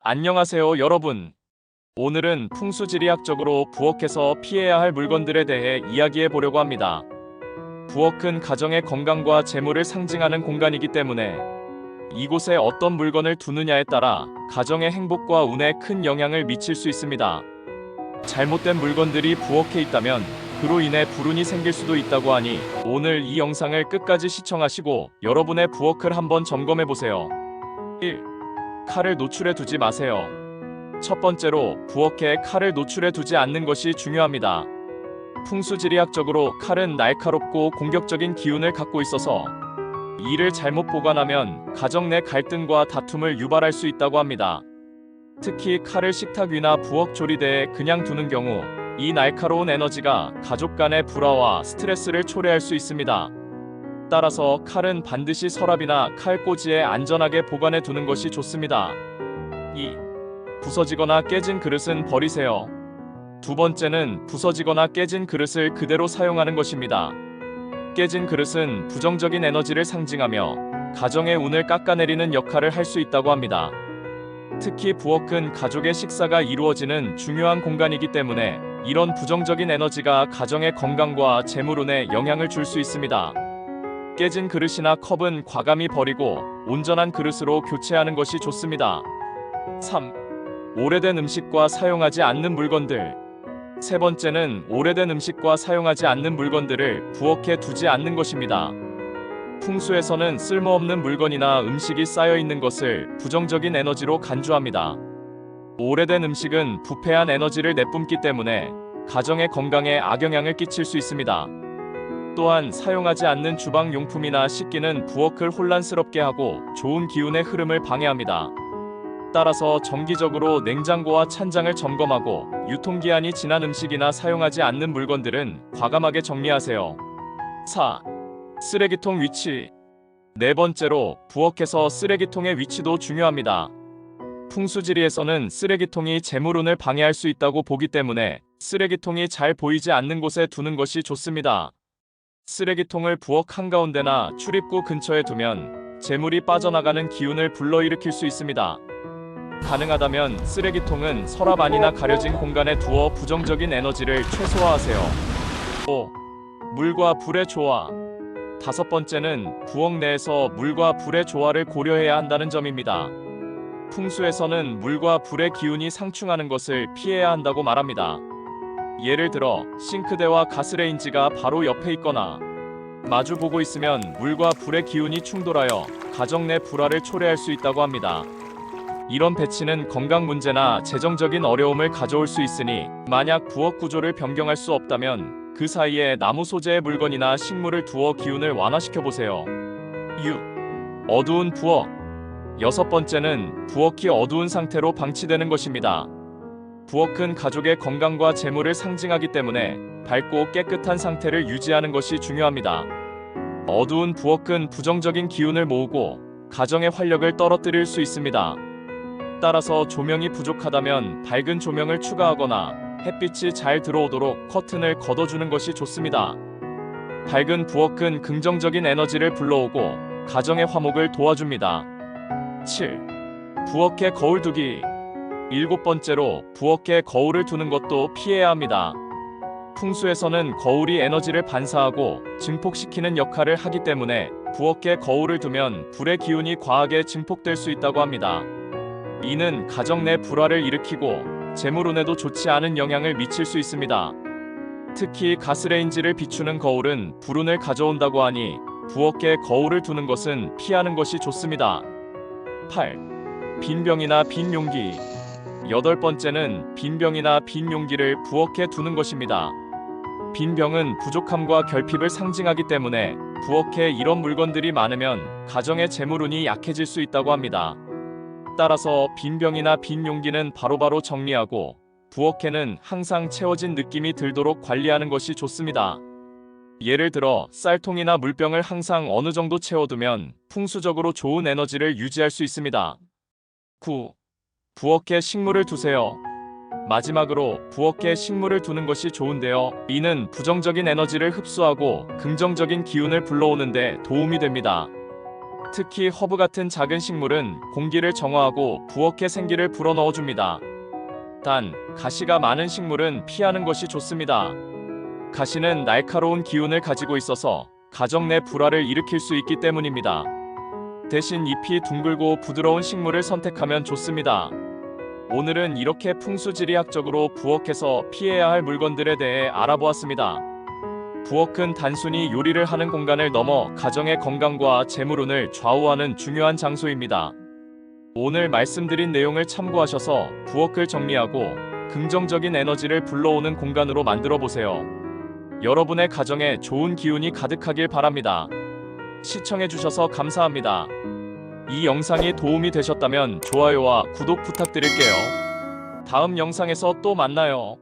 안녕하세요, 여러분. 오늘은 풍수지리학적으로 부엌에서 피해야 할 물건들에 대해 이야기해 보려고 합니다. 부엌은 가정의 건강과 재물을 상징하는 공간이기 때문에 이곳에 어떤 물건을 두느냐에 따라 가정의 행복과 운에 큰 영향을 미칠 수 있습니다. 잘못된 물건들이 부엌에 있다면 그로 인해 불운이 생길 수도 있다고 하니 오늘 이 영상을 끝까지 시청하시고 여러분의 부엌을 한번 점검해 보세요. 1. 칼을 노출해 두지 마세요. 첫 번째로, 부엌에 칼을 노출해 두지 않는 것이 중요합니다. 풍수지리학적으로 칼은 날카롭고 공격적인 기운을 갖고 있어서 이를 잘못 보관하면 가정 내 갈등과 다툼을 유발할 수 있다고 합니다. 특히 칼을 식탁 위나 부엌 조리대에 그냥 두는 경우 이 날카로운 에너지가 가족 간의 불화와 스트레스를 초래할 수 있습니다. 따라서 칼은 반드시 서랍이나 칼꽂이에 안전하게 보관해 두는 것이 좋습니다. 2. 부서지거나 깨진 그릇은 버리세요. 두 번째는 부서지거나 깨진 그릇을 그대로 사용하는 것입니다. 깨진 그릇은 부정적인 에너지를 상징하며 가정의 운을 깎아내리는 역할을 할 수 있다고 합니다. 특히 부엌은 가족의 식사가 이루어지는 중요한 공간이기 때문에 이런 부정적인 에너지가 가정의 건강과 재물운에 영향을 줄 수 있습니다. 깨진 그릇이나 컵은 과감히 버리고 온전한 그릇으로 교체하는 것이 좋습니다. 3. 오래된 음식과 사용하지 않는 물건들. 세 번째는 오래된 음식과 사용하지 않는 물건들을 부엌에 두지 않는 것입니다. 풍수에서는 쓸모없는 물건이나 음식이 쌓여 있는 것을 부정적인 에너지로 간주합니다. 오래된 음식은 부패한 에너지를 내뿜기 때문에 가정의 건강에 악영향을 끼칠 수 있습니다. 또한 사용하지 않는 주방 용품이나 식기는 부엌을 혼란스럽게 하고 좋은 기운의 흐름을 방해합니다. 따라서 정기적으로 냉장고와 찬장을 점검하고 유통기한이 지난 음식이나 사용하지 않는 물건들은 과감하게 정리하세요. 4. 쓰레기통 위치. 네 번째로, 부엌에서 쓰레기통의 위치도 중요합니다. 풍수지리에서는 쓰레기통이 재물운을 방해할 수 있다고 보기 때문에 쓰레기통이 잘 보이지 않는 곳에 두는 것이 좋습니다. 쓰레기통을 부엌 한가운데나 출입구 근처에 두면 재물이 빠져나가는 기운을 불러일으킬 수 있습니다. 가능하다면 쓰레기통은 서랍 안이나 가려진 공간에 두어 부정적인 에너지를 최소화하세요. 5. 물과 불의 조화. 다섯 번째는 부엌 내에서 물과 불의 조화를 고려해야 한다는 점입니다. 풍수에서는 물과 불의 기운이 상충하는 것을 피해야 한다고 말합니다. 예를 들어 싱크대와 가스레인지가 바로 옆에 있거나 마주보고 있으면 물과 불의 기운이 충돌하여 가정 내 불화를 초래할 수 있다고 합니다. 이런 배치는 건강 문제나 재정적인 어려움을 가져올 수 있으니 만약 부엌 구조를 변경할 수 없다면 그 사이에 나무 소재의 물건이나 식물을 두어 기운을 완화시켜 보세요. 6. 어두운 부엌. 여섯 번째는 부엌이 어두운 상태로 방치되는 것입니다. 부엌은 가족의 건강과 재물을 상징하기 때문에 밝고 깨끗한 상태를 유지하는 것이 중요합니다. 어두운 부엌은 부정적인 기운을 모으고 가정의 활력을 떨어뜨릴 수 있습니다. 따라서 조명이 부족하다면 밝은 조명을 추가하거나 햇빛이 잘 들어오도록 커튼을 걷어주는 것이 좋습니다. 밝은 부엌은 긍정적인 에너지를 불러오고 가정의 화목을 도와줍니다. 7. 부엌에 거울 두기. 일곱 번째로, 부엌에 거울을 두는 것도 피해야 합니다. 풍수에서는 거울이 에너지를 반사하고 증폭시키는 역할을 하기 때문에 부엌에 거울을 두면 불의 기운이 과하게 증폭될 수 있다고 합니다. 이는 가정 내 불화를 일으키고 재물운에도 좋지 않은 영향을 미칠 수 있습니다. 특히 가스레인지를 비추는 거울은 불운을 가져온다고 하니 부엌에 거울을 두는 것은 피하는 것이 좋습니다. 8. 빈 병이나 빈 용기. 여덟 번째는 빈 병이나 빈 용기를 부엌에 두는 것입니다. 빈 병은 부족함과 결핍을 상징하기 때문에 부엌에 이런 물건들이 많으면 가정의 재물운이 약해질 수 있다고 합니다. 따라서 빈 병이나 빈 용기는 바로바로 정리하고 부엌에는 항상 채워진 느낌이 들도록 관리하는 것이 좋습니다. 예를 들어 쌀통이나 물병을 항상 어느 정도 채워두면 풍수적으로 좋은 에너지를 유지할 수 있습니다. 9. 부엌에 식물을 두세요. 마지막으로, 부엌에 식물을 두는 것이 좋은데요. 이는 부정적인 에너지를 흡수하고 긍정적인 기운을 불러오는 데 도움이 됩니다. 특히 허브 같은 작은 식물은 공기를 정화하고 부엌에 생기를 불어넣어줍니다. 단, 가시가 많은 식물은 피하는 것이 좋습니다. 가시는 날카로운 기운을 가지고 있어서 가정 내 불화를 일으킬 수 있기 때문입니다. 대신 잎이 둥글고 부드러운 식물을 선택하면 좋습니다. 오늘은 이렇게 풍수지리학적으로 부엌에서 피해야 할 물건들에 대해 알아보았습니다. 부엌은 단순히 요리를 하는 공간을 넘어 가정의 건강과 재물운을 좌우하는 중요한 장소입니다. 오늘 말씀드린 내용을 참고하셔서 부엌을 정리하고 긍정적인 에너지를 불러오는 공간으로 만들어 보세요. 여러분의 가정에 좋은 기운이 가득하길 바랍니다. 시청해주셔서 감사합니다. 이 영상이 도움이 되셨다면 좋아요와 구독 부탁드릴게요. 다음 영상에서 또 만나요.